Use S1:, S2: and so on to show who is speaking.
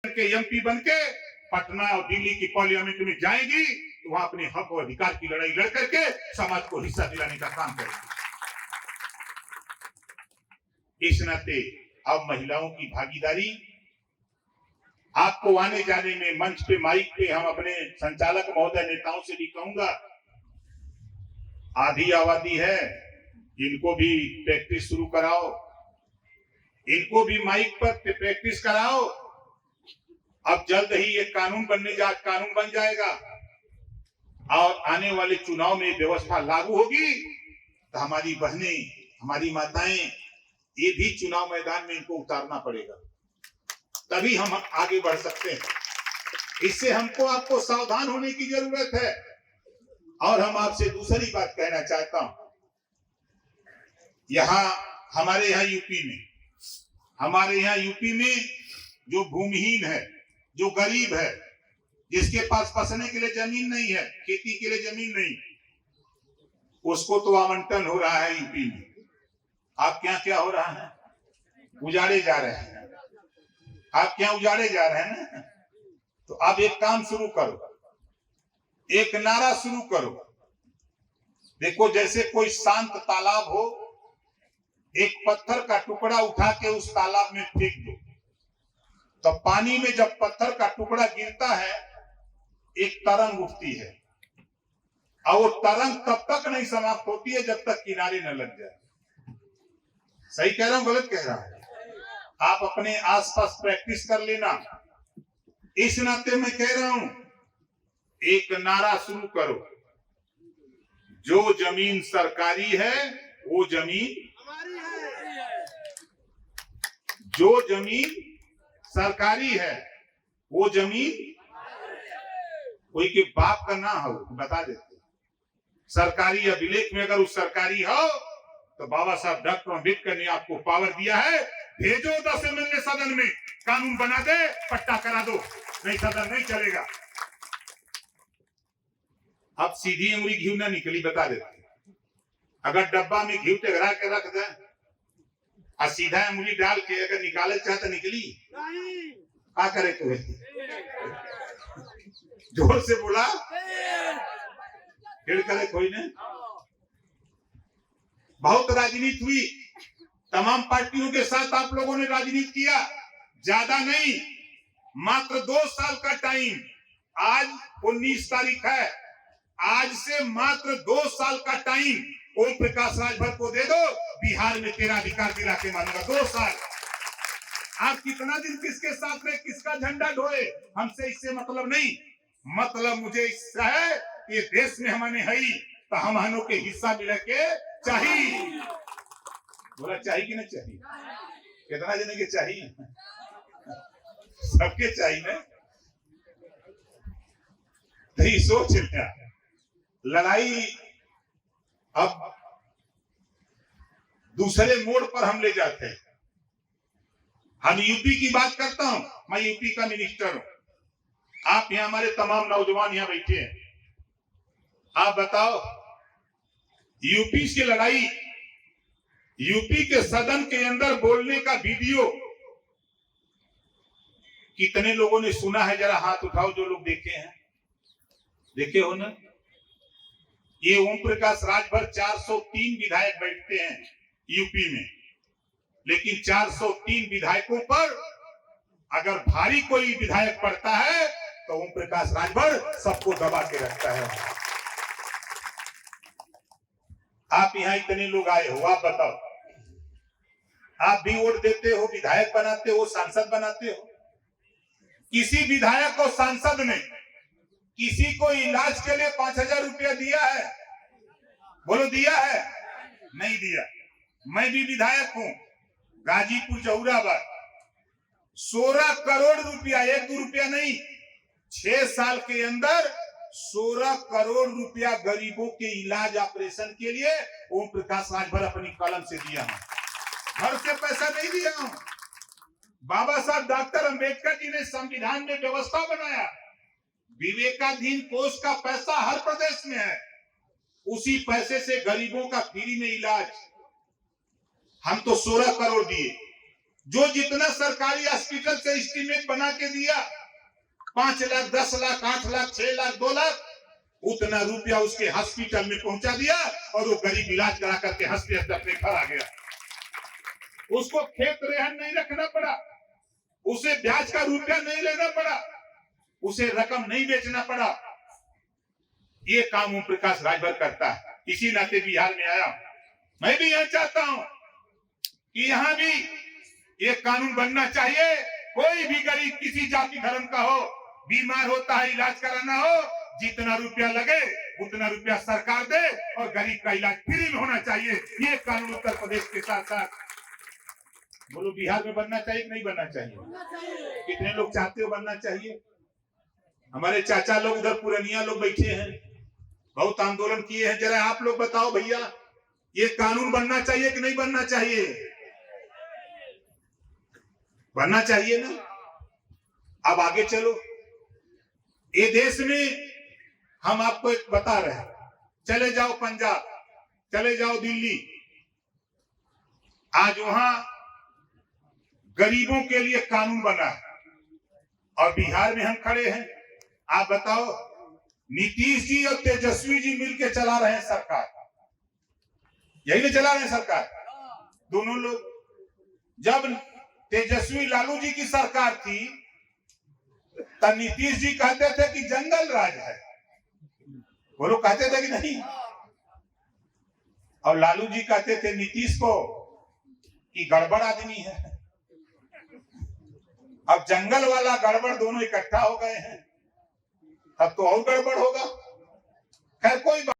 S1: के एमपी बन के पटना और दिल्ली की पार्लियामेंट में जाएगी तो वहां अपने हक और अधिकार की लड़ाई लड़ करके समाज को हिस्सा दिलाने का काम करेगी। इस नाते अब महिलाओं की भागीदारी, आपको आने जाने में मंच पे माइक पे हम अपने संचालक महोदय नेताओं से भी कहूंगा, आधी आबादी है, इनको भी प्रैक्टिस शुरू कराओ, इनको भी माइक पर प्रैक्टिस कराओ। अब जल्द ही एक कानून कानून बन जाएगा और आने वाले चुनाव में व्यवस्था लागू होगी तो हमारी बहनें, हमारी माताएं, ये भी चुनाव मैदान में इनको उतारना पड़ेगा, तभी हम आगे बढ़ सकते हैं। इससे हमको आपको सावधान होने की जरूरत है। और हम आपसे दूसरी बात कहना चाहता हूं, हमारे यहाँ यूपी में जो भूमिहीन है, जो गरीब है, जिसके पास बसने के लिए जमीन नहीं है, खेती के लिए जमीन नहीं, उसको तो आवंटन हो रहा है यूपी में। आप क्या हो रहा है? उजाड़े जा रहे हैं। आप क्या उजाड़े जा रहे हैं ना? तो आप एक काम शुरू करो, एक नारा शुरू करो। देखो, जैसे कोई शांत तालाब हो, एक पत्थर का टुकड़ा उठा के उस तालाब में फेंक दो, तो पानी में जब पत्थर का टुकड़ा गिरता है एक तरंग उठती है, और वो तरंग तब तक नहीं समाप्त होती है जब तक किनारे न लग जाए। सही कह रहा हूं, गलत कह रहा हूं? आप अपने आसपास प्रैक्टिस कर लेना। इस नाते मैं कह रहा हूं, एक नारा शुरू करो, जो जमीन सरकारी है वो जमीन हमारी है। जो जमीन सरकारी है वो जमीन कोई के बाप का ना हो, बता देते। सरकारी अभिलेख में अगर उस सरकारी हो तो बाबा साहब डॉक्टर अम्बेडकर ने आपको पावर दिया है, भेजो 10 एमएलए सदन में, कानून बना दे, पट्टा करा दो, नहीं सदन नहीं चलेगा। अब सीधी उंगली घी ना निकली, बता देते। अगर डब्बा में घी टगरा के रख दे और सीधा उंगली डाल के अगर निकाले चाहते निकली, क्या करे तुम्हें? जोर से बोला, फिर करे कोई ने। बहुत राजनीति हुई, तमाम पार्टियों के साथ आप लोगों ने राजनीति किया, ज्यादा नहीं, मात्र 2 साल का टाइम। आज 19 तारीख है, आज से मात्र 2 साल का टाइम ओम प्रकाश राजभर को दे दो, बिहार में तेरा अधिकार दिला के मानूंगा। 2 साल। आप कितना दिन किसके साथ में किसका झंडा ढोए, हमसे इससे मतलब नहीं। मतलब मुझे इससे है कि देश में हमने है तो हम के हिस्सा मिले के चाहिए। बोला चाहिए कि नहीं चाहिए? कितना जने के चाहिए? सबके चाहिए ना। नहीं सोच लिया, लड़ाई अब दूसरे मोड़ पर हम ले जाते हैं। हम यूपी की बात करता हूं, मैं यूपी का मिनिस्टर हूं। आप यहाँ हमारे तमाम नौजवान यहाँ बैठे हैं, आप बताओ, यूपी की लड़ाई, यूपी के सदन के अंदर बोलने का वीडियो कितने लोगों ने सुना है? जरा हाथ उठाओ जो लोग देखे हैं। देखे हो ना? ये ओम प्रकाश राजभर 403 विधायक बैठते हैं यूपी में, लेकिन 403 विधायकों पर अगर भारी कोई विधायक पड़ता है तो ओम प्रकाश राजभर सबको दबा के रखता है। आप यहाँ इतने लोग आए हो, आप बताओ, आप भी वोट देते हो, विधायक बनाते हो, सांसद बनाते हो। किसी विधायक और सांसद ने किसी को इलाज के लिए 5000 रुपया दिया है? बोलो, दिया है? नहीं दिया। मैं भी विधायक हूं, गाजीपुर जहुराबाद, 16 करोड़ रुपया, 1-2 रुपया नहीं, 6 साल के अंदर 16 करोड़ रुपया गरीबों के इलाज ऑपरेशन के लिए ओम प्रकाश राजभर अपनी कलम से दिया हूं। घर से पैसा नहीं दिया हूं। बाबा साहब डॉक्टर अम्बेडकर जी ने संविधान में व्यवस्था बनाया, विवेकाधीन कोष का पैसा हर प्रदेश में है, उसी पैसे से गरीबों का फ्री में इलाज। हम तो 16 करोड़ दिए, जो जितना सरकारी हॉस्पिटल से एस्टीमेट बना के दिया 5 लाख 10 लाख 8 लाख 6 लाख 2 लाख उतना रुपया उसके हॉस्पिटल में पहुंचा दिया और वो गरीब इलाज करा करके हंसते हंसते अपने घर आ गया। उसको खेत रेहन नहीं रखना पड़ा, उसे ब्याज का रुपया नहीं लेना पड़ा, उसे रकम नहीं बेचना पड़ा। ये काम ओम प्रकाश राजभर करता है। इसी नाते बिहार में आया। मैं भी यह चाहता हूं कि यहाँ भी एक कानून बनना चाहिए। कोई भी गरीब किसी जाति धर्म का हो, बीमार होता है, इलाज कराना हो, जितना रुपया लगे उतना रुपया सरकार दे और गरीब का इलाज फ्री में होना चाहिए। ये कानून उत्तर प्रदेश के साथ साथ बोलो बिहार में बनना चाहिए कि नहीं बनना चाहिए? कितने लोग चाहते हो बनना चाहिए? हमारे चाचा लोग उधर पुरानिया लोग बैठे हैं, बहुत आंदोलन किए हैं। जरा आप लोग बताओ भैया, ये कानून बनना चाहिए कि नहीं बनना चाहिए? बनना चाहिए ना। अब आगे चलो। ये देश में हम आपको एक बता रहे हैं, चले जाओ पंजाब, चले जाओ दिल्ली, आज वहां गरीबों के लिए कानून बना है और बिहार में हम खड़े हैं। आप बताओ, नीतीश जी और तेजस्वी जी मिलकर चला रहे हैं सरकार, यही नहीं चला रहे हैं सरकार दोनों लोग। जब तेजस्वी लालू जी की सरकार थी तब नीतीश जी कहते थे कि जंगल राज है, वो लोग कहते थे कि नहीं, और लालू जी कहते थे नीतीश को कि गड़बड़ आदमी है। अब जंगल वाला गड़बड़ दोनों इकट्ठा हो गए हैं, अब तो और गड़बड़ होगा। खैर कोई बात